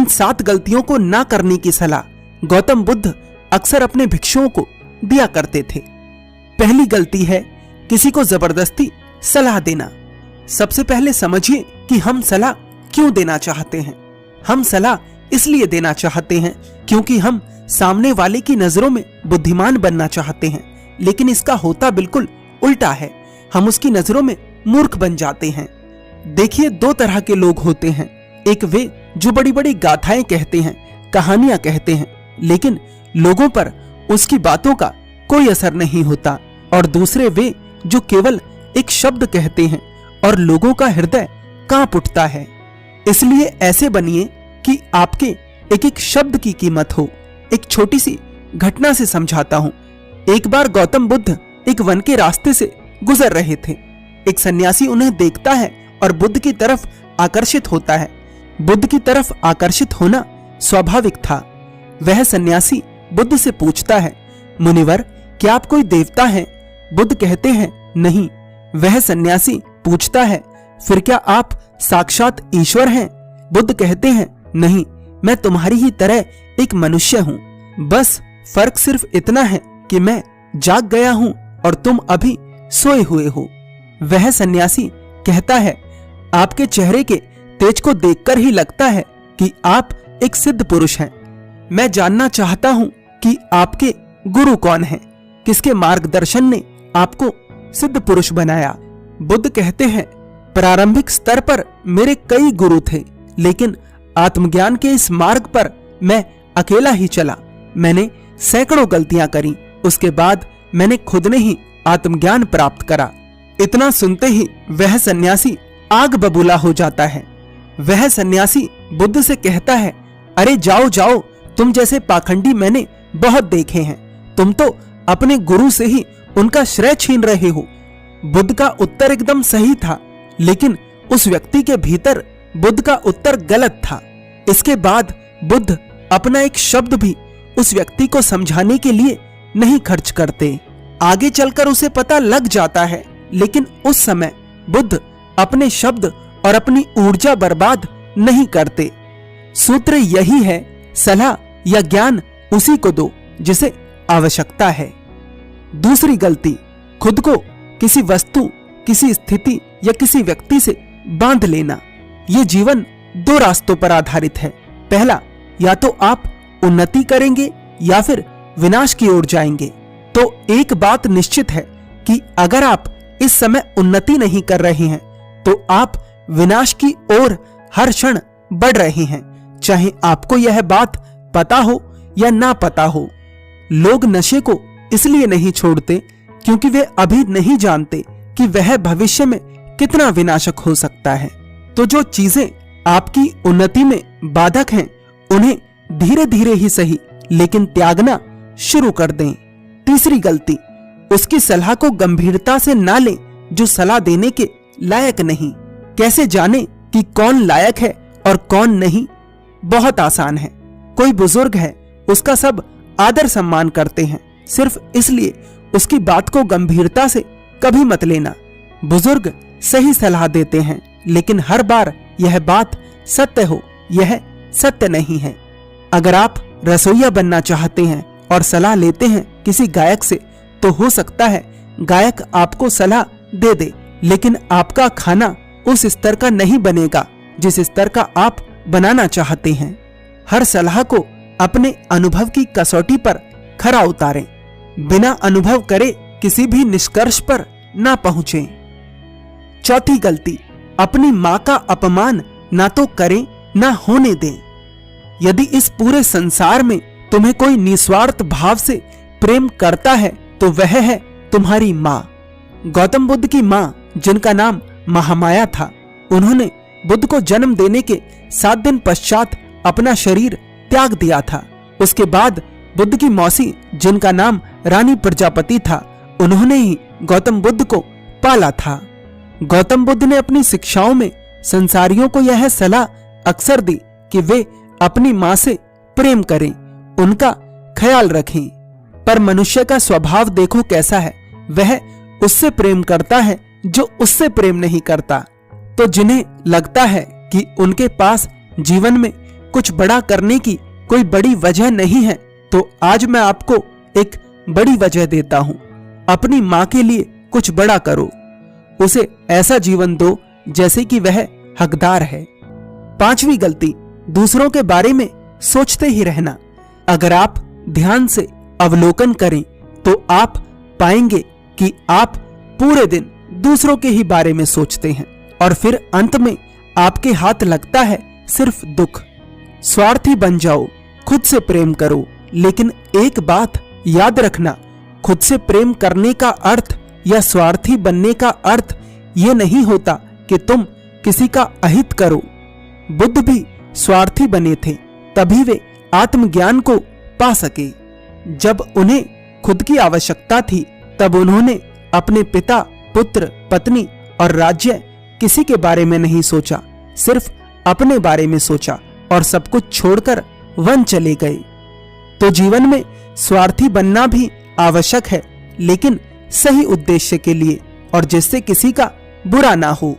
7 गलतियों को ना करने की सलाह गौतम बुद्ध अक्सर अपने भिक्षुओं को दिया करते थे। पहली गलती है किसी को जबरदस्ती सलाह देना। सबसे पहले समझिए कि हम सलाह क्यों देना चाहते हैं। हम सलाह इसलिए देना चाहते हैं क्योंकि हम सामने वाले की नजरों में बुद्धिमान बनना चाहते हैं, लेकिन इसका होता बिल्कुल उल्टा है। हम उसकी नजरों में मूर्ख बन जाते हैं। देखिए, 2 तरह के लोग होते हैं। एक वे जो बड़ी बड़ी गाथाएं कहते हैं, कहानियां कहते हैं, लेकिन लोगों पर उसकी बातों का कोई असर नहीं होता, और दूसरे वे जो केवल एक शब्द कहते हैं और लोगों का हृदय कांप उठता है। इसलिए ऐसे बनिए कि आपके एक एक शब्द की कीमत हो। एक छोटी सी घटना से समझाता हूं। एक बार गौतम बुद्ध एक वन के रास्ते से गुजर रहे थे। एक सन्यासी उन्हें देखता है और बुद्ध की तरफ आकर्षित होता है। बुद्ध की तरफ आकर्षित होना स्वाभाविक था। वह सन्यासी बुद्ध से पूछता है, मुनिवर, क्या आप कोई देवता हैं? बुद्ध कहते हैं, नहीं। वह सन्यासी पूछता है, फिर क्या आप साक्षात ईश्वर हैं? बुद्ध कहते हैं, नहीं, मैं तुम्हारी ही तरह एक मनुष्य हूं। बस फर्क सिर्फ इतना है कि मैं जाग गया हूं और तुम अभी सोए हुए हो। वह सन्यासी कहता है, आपके चेहरे के तेज को देखकर ही लगता है कि आप एक सिद्ध पुरुष हैं। मैं जानना चाहता हूं कि आपके गुरु कौन हैं? किसके मार्गदर्शन ने आपको सिद्ध पुरुष बनाया? बुद्ध कहते हैं, प्रारंभिक स्तर पर मेरे कई गुरु थे, लेकिन आत्मज्ञान के इस मार्ग पर मैं अकेला ही चला। मैंने सैकड़ों गलतियां करी, उसके बाद मैंने खुद ने ही आत्मज्ञान प्राप्त करा। इतना सुनते ही वह सन्यासी आग बबूला हो जाता है। वह सन्यासी बुद्ध से कहता है, अरे जाओ जाओ, तुम जैसे पाखंडी मैंने बहुत देखे हैं। तुम तो अपने गुरु से ही उनका श्रेय छीन रहे हो। बुद्ध का उत्तर एकदम सही था, लेकिन उस व्यक्ति के भीतर बुद्ध का उत्तर गलत था। इसके बाद बुद्ध अपना एक शब्द भी उस व्यक्ति को समझाने के लिए नहीं खर्च करते। आगे चलकर उसे पता लग जाता है, लेकिन उस समय बुद्ध अपने शब्द और अपनी ऊर्जा बर्बाद नहीं करते। सूत्र यही है, सलाह या ज्ञान उसी को दो जिसे आवश्यकता है। दूसरी गलती, खुद को किसी वस्तु, किसी स्थिति या किसी व्यक्ति से बांध लेना। ये जीवन 2 रास्तों पर आधारित है। पहला, या तो आप उन्नति करेंगे या फिर विनाश की ओर जाएंगे। तो एक बात निश्चित है कि अगर आप इस समय उन्नति नहीं कर रहे हैं तो आप विनाश की ओर हर क्षण बढ़ रहे हैं, चाहे आपको यह बात पता हो या ना पता हो। लोग नशे को इसलिए नहीं छोड़ते क्योंकि वे अभी नहीं जानते कि वह भविष्य में कितना विनाशक हो सकता है। तो जो चीजें आपकी उन्नति में बाधक हैं, उन्हें धीरे धीरे ही सही लेकिन त्यागना शुरू कर दें। तीसरी गलती, उसकी सलाह को गंभीरता से ना लें जो सलाह देने के लायक नहीं। कैसे जाने कि कौन लायक है और कौन नहीं? बहुत आसान है। कोई बुजुर्ग है, उसका सब आदर सम्मान करते हैं, सिर्फ इसलिए उसकी बात को गंभीरता से कभी मत लेना। बुजुर्ग सही सलाह देते हैं, लेकिन हर बार यह बात सत्य हो, यह सत्य नहीं है। अगर आप रसोइया बनना चाहते हैं और सलाह लेते हैं किसी गायक से, तो हो सकता है गायक आपको सलाह दे दे, लेकिन आपका खाना उस स्तर का नहीं बनेगा जिस स्तर का आप बनाना चाहते हैं। हर सलाह को अपने अनुभव की कसौटी पर खरा उतारें। बिना अनुभव करे किसी भी निष्कर्ष पर ना पहुंचे। चौथी गलती, अपनी मां का अपमान ना तो करें ना होने दें। यदि इस पूरे संसार में तुम्हें कोई निस्वार्थ भाव से प्रेम करता है तो वह है तुम्हारी मां। गौतम बुद्ध की मां, जिनका नाम महामाया था, उन्होंने बुद्ध को जन्म देने के 7 दिन पश्चात अपना शरीर त्याग दिया था। उसके बाद बुद्ध की मौसी, जिनका नाम रानी प्रजापति था, उन्होंने ही गौतम बुद्ध को पाला था। गौतम बुद्ध ने अपनी शिक्षाओं में संसारियों को यह सलाह अक्सर दी कि वे अपनी मां से प्रेम करें, उनका ख्याल रखें। पर मनुष्य का स्वभाव देखो कैसा है। वह उससे प्रेम करता है जो उससे प्रेम नहीं करता। तो जिन्हें लगता है कि उनके पास जीवन में कुछ बड़ा करने की कोई बड़ी वजह नहीं है, तो आज मैं आपको एक बड़ी वजह देता हूं। अपनी मां के लिए कुछ बड़ा करो, उसे ऐसा जीवन दो जैसे कि वह हकदार है। 5वीं गलती, दूसरों के बारे में सोचते ही रहना। अगर आप ध्यान से अवलोकन करें तो आप पाएंगे कि आप पूरे दिन दूसरों के ही बारे में सोचते हैं और फिर अंत में आपके हाथ लगता है सिर्फ दुख। स्वार्थी बन जाओ, खुद से प्रेम करो, लेकिन एक बात याद रखना, खुद से प्रेम करने का अर्थ या स्वार्थी बनने का अर्थ यह नहीं होता कि तुम किसी का अहित करो। बुद्ध भी स्वार्थी बने थे, तभी वे आत्मज्ञान को पा सके। जब उन्हें खुद की आवश्यकता थी तब उन्होंने अपने पिता, पुत्र, पत्नी और राज्य किसी के बारे में नहीं सोचा, सिर्फ अपने बारे में सोचा और सब कुछ छोड़कर वन चले गए। तो जीवन में स्वार्थी बनना भी आवश्यक है, लेकिन सही उद्देश्य के लिए और जिससे किसी का बुरा ना हो।